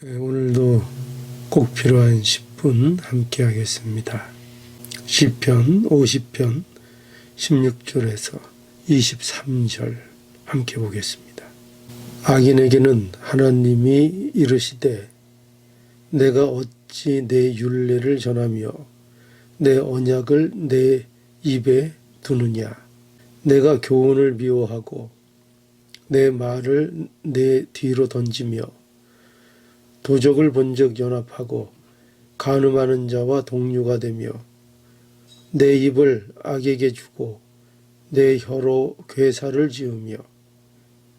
오늘도 꼭 필요한 10분 함께 하겠습니다. 시편 50편 16절에서 23절 함께 보겠습니다. 악인에게는 하나님이 이르시되 내가 어찌 내 율례를 전하며 내 언약을 내 입에 두느냐. 내가 교훈을 미워하고 내 말을 내 뒤로 던지며 도적을 본즉 연합하고 간음하는 자와 동류가 되며 내 입을 악에게 주고 내 혀로 괴사를 지으며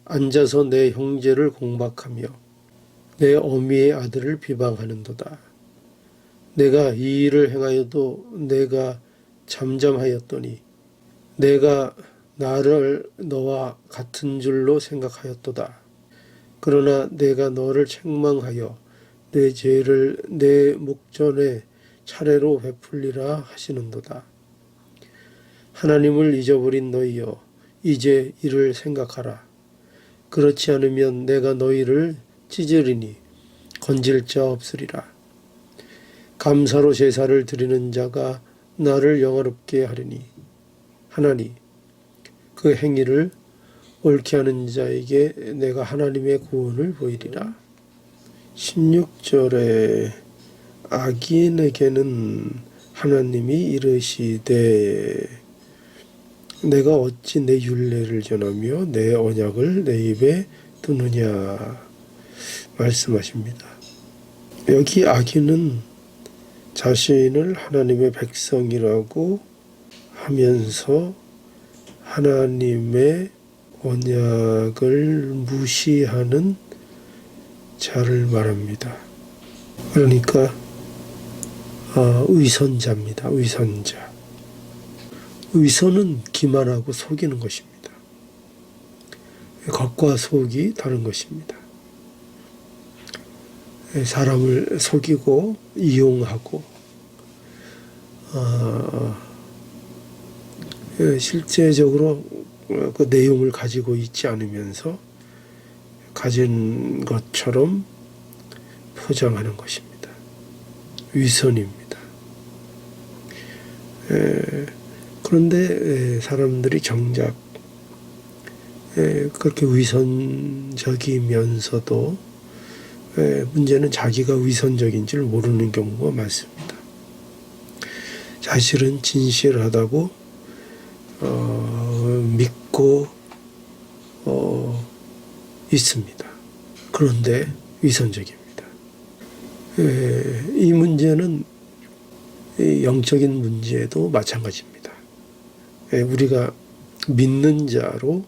앉아서 내 형제를 공박하며 내 어미의 아들을 비방하는도다. 내가 이 일을 행하여도 내가 잠잠하였더니 내가 나를 너와 같은 줄로 생각하였도다. 그러나 내가 너를 책망하여 내 죄를 내 목전에 차례로 베풀리라 하시는도다. 하나님을 잊어버린 너희여, 이제 이를 생각하라. 그렇지 않으면 내가 너희를 찢으리니 건질 자 없으리라. 감사로 제사를 드리는 자가 나를 영화롭게 하리니 하나니 그 행위를 옳게 하는 자에게 내가 하나님의 구원을 보이리라. 16절에 악인에게는 하나님이 이르시되 내가 어찌 내 율례를 전하며 내 언약을 내 입에 두느냐 말씀하십니다. 여기 악인은 자신을 하나님의 백성이라고 하면서 하나님의 언약을 무시하는 자를 말합니다. 그러니까 위선자입니다. 위선자. 위선은 기만하고 속이는 것입니다. 겉과 속이 다른 것입니다. 사람을 속이고 이용하고 실제적으로 그 내용을 가지고 있지 않으면서 가진 것처럼 포장하는 것입니다. 위선입니다. 그런데 사람들이 정작 그렇게 위선적이면서도 문제는 자기가 위선적인 줄 모르는 경우가 많습니다. 사실은 진실하다고 믿고 있습니다. 그런데 위선적입니다. 이 문제는 영적인 문제도 마찬가지입니다. 우리가 믿는 자로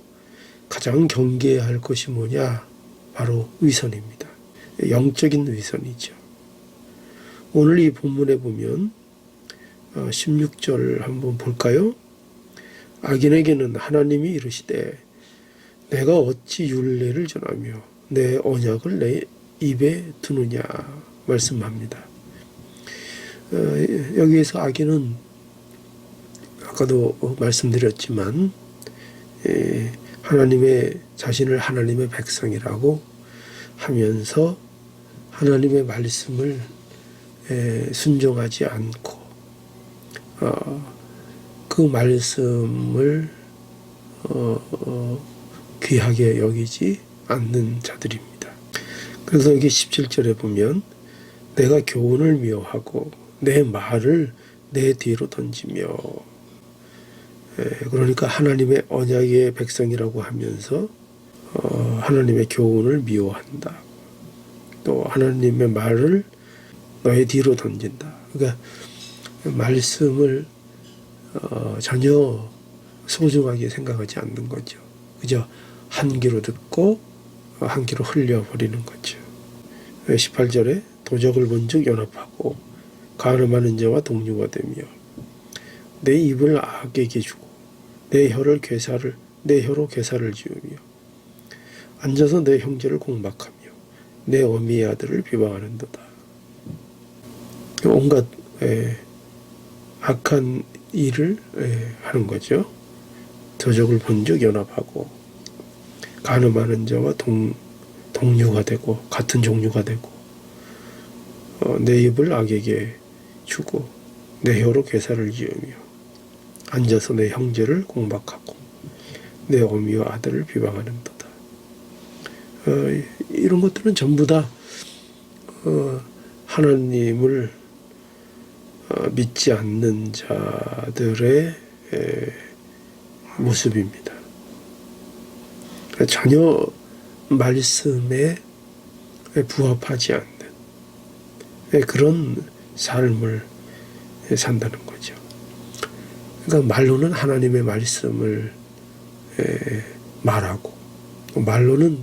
가장 경계해야 할 것이 뭐냐? 바로 위선입니다. 영적인 위선이죠. 오늘 이 본문에 보면 16절 한번 볼까요? 악인에게는 하나님이 이르시되 내가 어찌 율례를 전하며 내 언약을 내 입에 두느냐 말씀합니다. 여기에서 악인은 아까도 말씀드렸지만 자신을 하나님의 백성이라고 하면서 하나님의 말씀을 순종하지 않고 그 말씀을 귀하게 여기지 않는 자들입니다. 그래서 여기 17절에 보면 내가 교훈을 미워하고 내 말을 내 뒤로 던지며 그러니까 하나님의 언약의 백성이라고 하면서 하나님의 교훈을 미워한다. 또 하나님의 말을 너의 뒤로 던진다. 그러니까 말씀을 전혀 소중하게 생각하지 않는 거죠. 그저 한 귀로 듣고 한 귀로 흘려버리는 거죠. 18절에 도적을 본즉 연합하고 간음하는 자와 동류가 되며 내 입을 악에게 주고 내 혀로 괴사를 지으며 앉아서 내 형제를 공박하며 내 어미의 아들을 비방하는도다. 온갖 악한 일을 하는 거죠. 도적을 본즉 연합하고 간음하는 자와 동료가 되고 같은 종류가 되고 내 입을 악에게 주고 내 혀로 괴사를 지으며 앉아서 내 형제를 공박하고 내 어미와 아들을 비방하는도다. 이런 것들은 전부 다 하나님을 믿지 않는 자들의 모습입니다. 전혀 말씀에 부합하지 않는 그런 삶을 산다는 거죠. 그러니까 말로는 하나님의 말씀을 말하고 말로는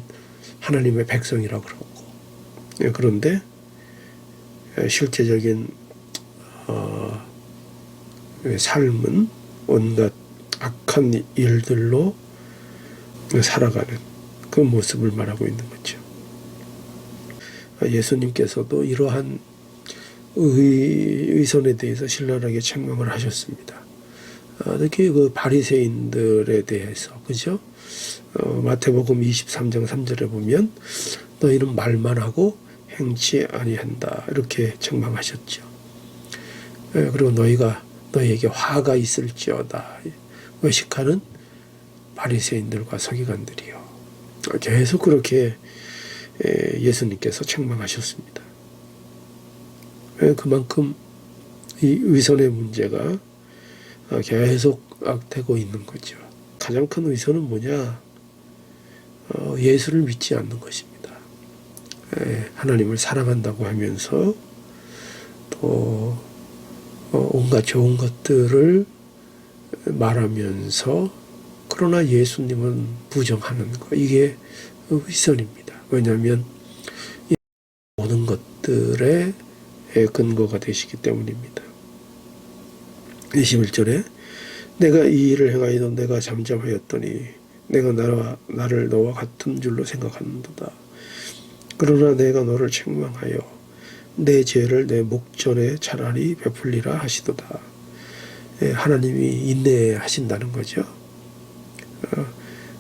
하나님의 백성이라고 그러고 그런데 실제적인 삶은 온갖 악한 일들로 살아가는 그 모습을 말하고 있는 거죠. 예수님께서도 이러한 의선에 대해서 신랄하게 책망을 하셨습니다. 특히 그 바리새인들에 대해서, 그죠? 마태복음 23장 3절에 보면 너희는 말만 하고 행치 아니한다 이렇게 책망하셨죠. 그리고 너희에게 화가 있을지어다 외식하는 바리새인들과 서기관들이요. 계속 그렇게 예수님께서 책망하셨습니다. 그만큼 이 위선의 문제가 계속 악되고 있는 거죠. 가장 큰 위선은 뭐냐? 예수를 믿지 않는 것입니다. 하나님을 사랑한다고 하면서 또 온갖 좋은 것들을 말하면서 그러나 예수님은 부정하는 것. 이게 위선입니다. 왜냐하면 모든 것들의 근거가 되시기 때문입니다. 21절에 내가 이 일을 행하여도 내가 잠잠하였더니 내가 나를 너와 같은 줄로 생각하는도다. 그러나 내가 너를 책망하여 내 죄를 내 목전에 차라리 베풀리라 하시도다. 하나님이 인내하신다는 거죠.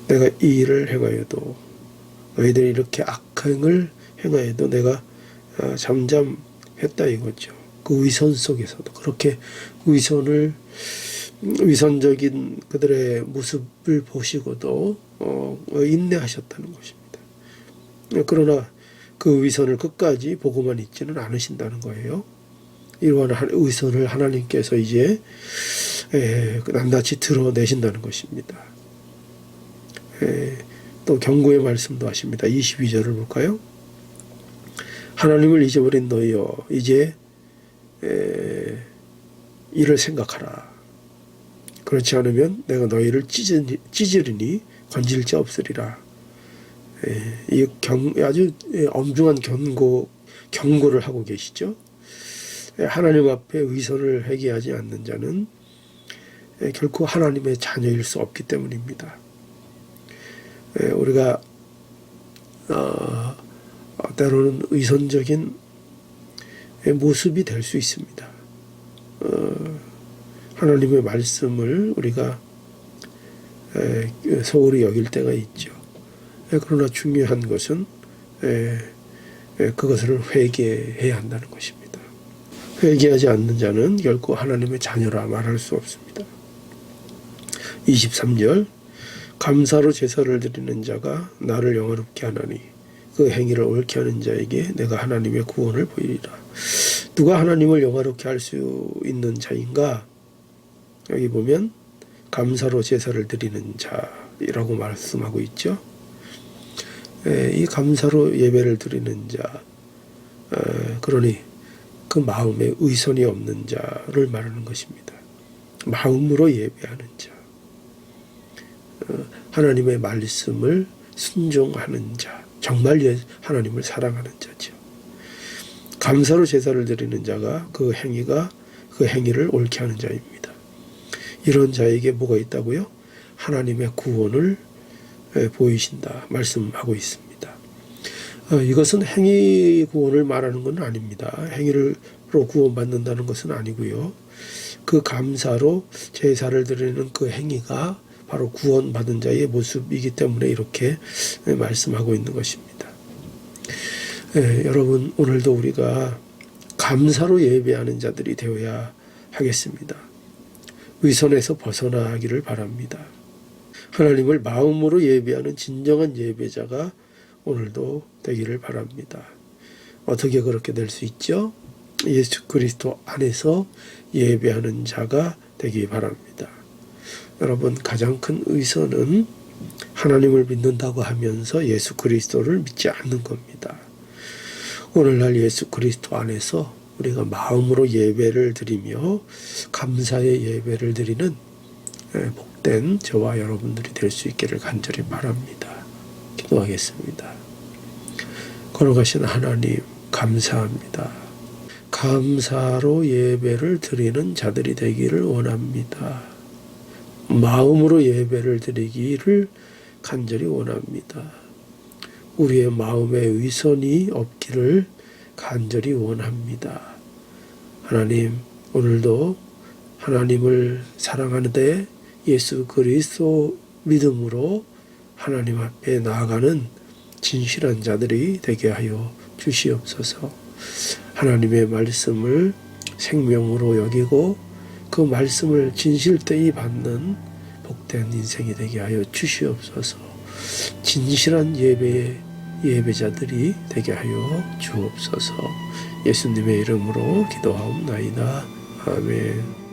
내가 이 일을 행하여도 너희들이 이렇게 악행을 행하여도 내가 잠잠했다 이거죠. 그 위선 속에서도 그렇게 위선적인 그들의 모습을 보시고도 인내하셨다는 것입니다. 그러나 그 위선을 끝까지 보고만 있지는 않으신다는 거예요. 이러한 위선을 하나님께서 이제 낱낱이 드러내신다는 것입니다. 또 경고의 말씀도 하십니다. 22절을 볼까요? 하나님을 잊어버린 너희여 이제 이를 생각하라. 그렇지 않으면 내가 너희를 찢으리니 건질 자 없으리라. 이 아주 엄중한 경고를 하고 계시죠. 하나님 앞에 위선을 회개하지 않는 자는 결코 하나님의 자녀일 수 없기 때문입니다. 우리가 때로는 위선적인 모습이 될 수 있습니다. 하나님의 말씀을 우리가 소홀히 여길 때가 있죠. 그러나 중요한 것은 그것을 회개해야 한다는 것입니다. 회개하지 않는 자는 결코 하나님의 자녀라 말할 수 없습니다. 23절 감사로 제사를 드리는 자가 나를 영화롭게 하나니 그 행위를 옳게 하는 자에게 내가 하나님의 구원을 보이리라. 누가 하나님을 영화롭게 할 수 있는 자인가? 여기 보면 감사로 제사를 드리는 자라고 말씀하고 있죠. 이 감사로 예배를 드리는 자, 그러니 그 마음에 의선이 없는 자를 말하는 것입니다. 마음으로 예배하는 자, 하나님의 말씀을 순종하는 자, 정말 하나님을 사랑하는 자죠. 감사로 제사를 드리는 자가 그 행위를 옳게 하는 자입니다. 이런 자에게 뭐가 있다고요? 하나님의 구원을 보이신다 말씀하고 있습니다. 이것은 행위 구원을 말하는 건 아닙니다. 행위로 구원받는다는 것은 아니고요. 그 감사로 제사를 드리는 그 행위가 바로 구원받은 자의 모습이기 때문에 이렇게 말씀하고 있는 것입니다. 여러분 오늘도 우리가 감사로 예배하는 자들이 되어야 하겠습니다. 위선에서 벗어나기를 바랍니다. 하나님을 마음으로 예배하는 진정한 예배자가 오늘도 되기를 바랍니다. 어떻게 그렇게 될 수 있죠? 예수 그리스도 안에서 예배하는 자가 되기 바랍니다. 여러분, 가장 큰 위선은 하나님을 믿는다고 하면서 예수 그리스도를 믿지 않는 겁니다. 오늘날 예수 그리스도 안에서 우리가 마음으로 예배를 드리며 감사의 예배를 드리는 복된 저와 여러분들이 될 수 있기를 간절히 바랍니다. 기도하겠습니다. 걸어가신 하나님, 감사합니다. 감사로 예배를 드리는 자들이 되기를 원합니다. 마음으로 예배를 드리기를 간절히 원합니다. 우리의 마음에 위선이 없기를 간절히 원합니다. 하나님, 오늘도 하나님을 사랑하는데 예수 그리스도 믿음으로 하나님 앞에 나아가는 진실한 자들이 되게 하여 주시옵소서. 하나님의 말씀을 생명으로 여기고 그 말씀을 진실되이 받는 복된 인생이 되게 하여 주시옵소서. 진실한 예배자들이 되게 하여 주옵소서. 예수님의 이름으로 기도하옵나이다. 아멘.